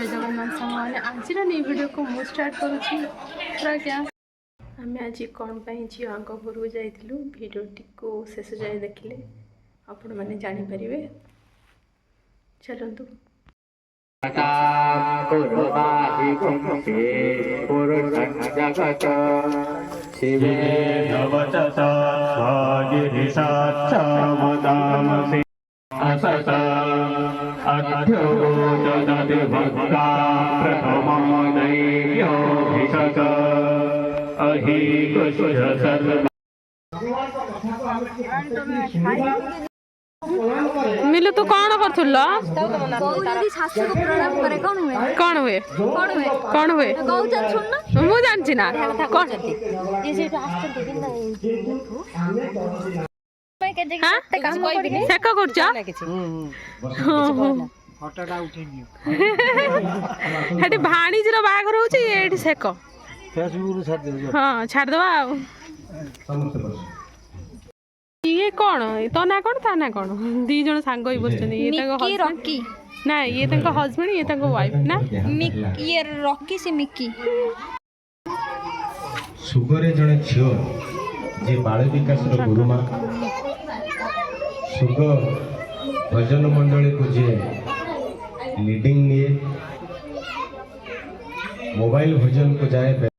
जय जगन्नाथ सामने आज नहीं वीडियो को मु स्टार्ट करुँची पूरा क्या आम आज कौन झील घर जाइलु भिडियोटी को शेष जाए देखिले आपण मैंने जानीपर चलतु मिलु तू कौन कर कौन हुए कौन हुए मु जानची ना कौन कर भाणीजीर बाहागर हो सेक हाँ छाड़दवा ये कौन तो ना कौन ता ना कौन दी जन सांग ही बस ना ये हस्बैंड ये वाइफ ना ये रॉकी से मिक्की सुगरे जने झियो जे बाल विकास गुरुमा सुग भजन मंडली को जे लीडिंग निये मोबाइल भजन को जाए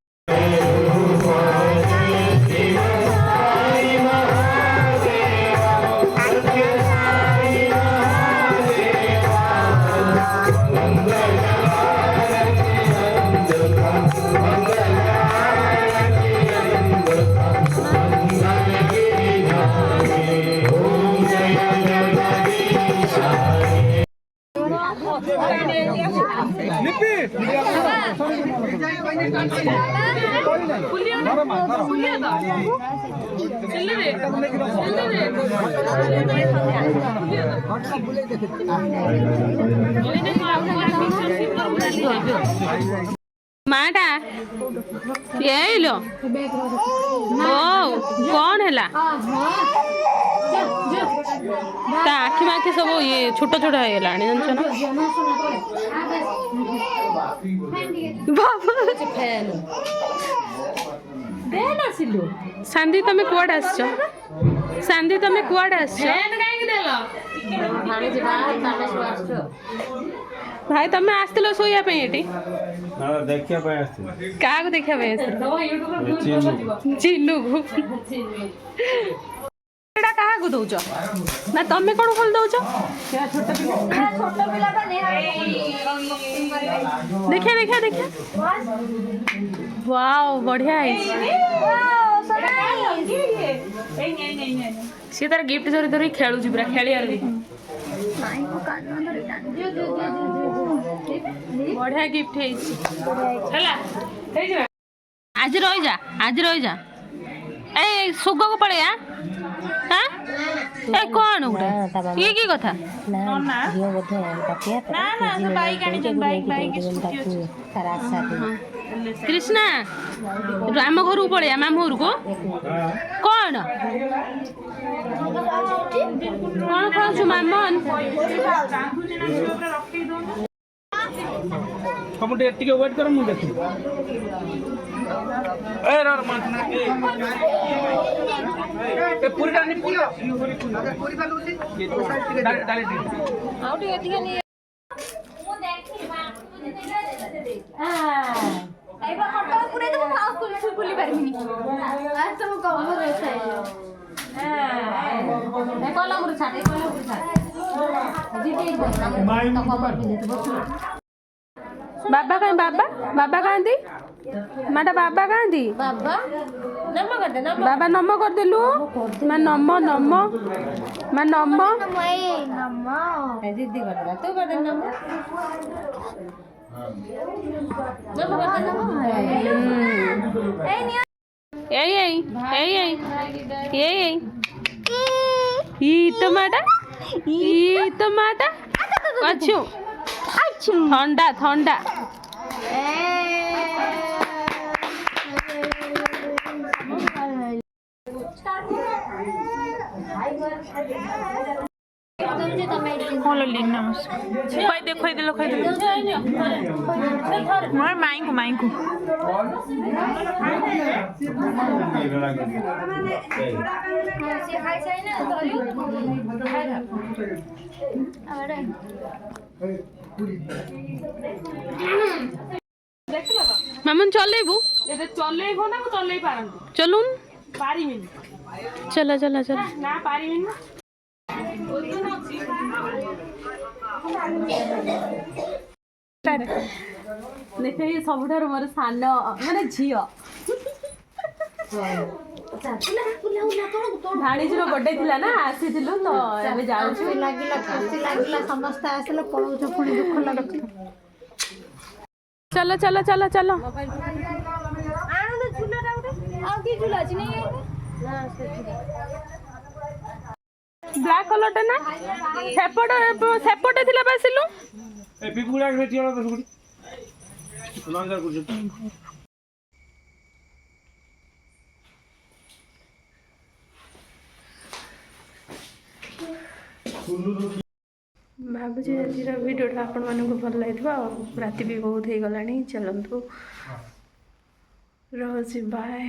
माटा ये लो ओ कौन है आखि माखि सब ये छोट छोट है जानछ ना सांदी तमे कुआड आसछ सांदी तमे कुआड आसछ भाई तमे आस्तिलो सोया पे एटी ना देखिया पे आस्ति का को देखिया पे आस्ति चिन्नू को एटा कहा को दउछ ना तमे कोन खोल दउछ छोटा पिला देखिया देखिया देखिया वाओ बढ़िया है सी तार गिफ्ट धरी धरी खेलुची पूरा खेलियार बढ़िया गिफ्ट है आज रही जा ए सुग को पड़े हाँ ए कौन गोटे ये की कथा कृष्णा आम घर को पड़े मामू घर को कौन कौन खाऊ मामन हम टिके वेट कर मु देखि ए रे मातना ए पूरी डाली पूरी पूरी बालूसी डाली आउट एथिका नहीं मु देखि मां एबा फोटो पुरे तो फाउ फुली परमिनी आज तो कम रहता है ए कोला मुर छाटे जीते माई तो खबर भी देतो बाबा कहीं बाबा कहाँ दी माटा बाबा कहाँ दी बाबा नम्मा कर दे नम्मा बाबा नम्मा कर देलु मैं नम्मा नम्मा मैं नम्मा नम्मा दीदी कर दे तू कर दे नम्मा नम्मा कर दे नम्मा ई टमाटा अच्छू ठंडा ठंडा Hello, Lynn. Khoai de Mar mainku. Mamun চলেইবু এটা চলেইব না চলেই পারন চলুন পারিমিন চলো চলো চলো না পারিমিন না ଦେଖେ ସବୁଠାରୁ ମୋର ସାନ ମାନେ ଝିଅ ଭାଣିଜୀର ବର୍ଥଡେ ଥିଲା ନା ଆସିଥିଲୁ ତ ଏବେ ଯାଉଛୁ ଲାଗିଲା ଖୁସି ଲାଗିଲା ସମସ୍ତେ ଆସିଲେ ପଳଉଛ ପୁଣି ଦୁଃଖ ଲାଗୁଛି চলো চলো চলো চলো ଆଉ କି ଝୁଲା ଅଛି ନାଇଁ ব্ল্যাক কলরটা না সেপটে ଥିଲା বাসিলু এই পিপুড়া কে টিয়া তো সুড়ি লঞ্জার করছে ଭାବୁଛି ଆଜିର ଭିଡ଼ିଓଟା ଆପଣମାନଙ୍କୁ ଭଲ ଲାଗିଥିବ ଆଉ ରାତି ବି ବହୁତ ହେଇଗଲାଣି ଚାଲନ୍ତୁ ରହୁଛି ବାଏ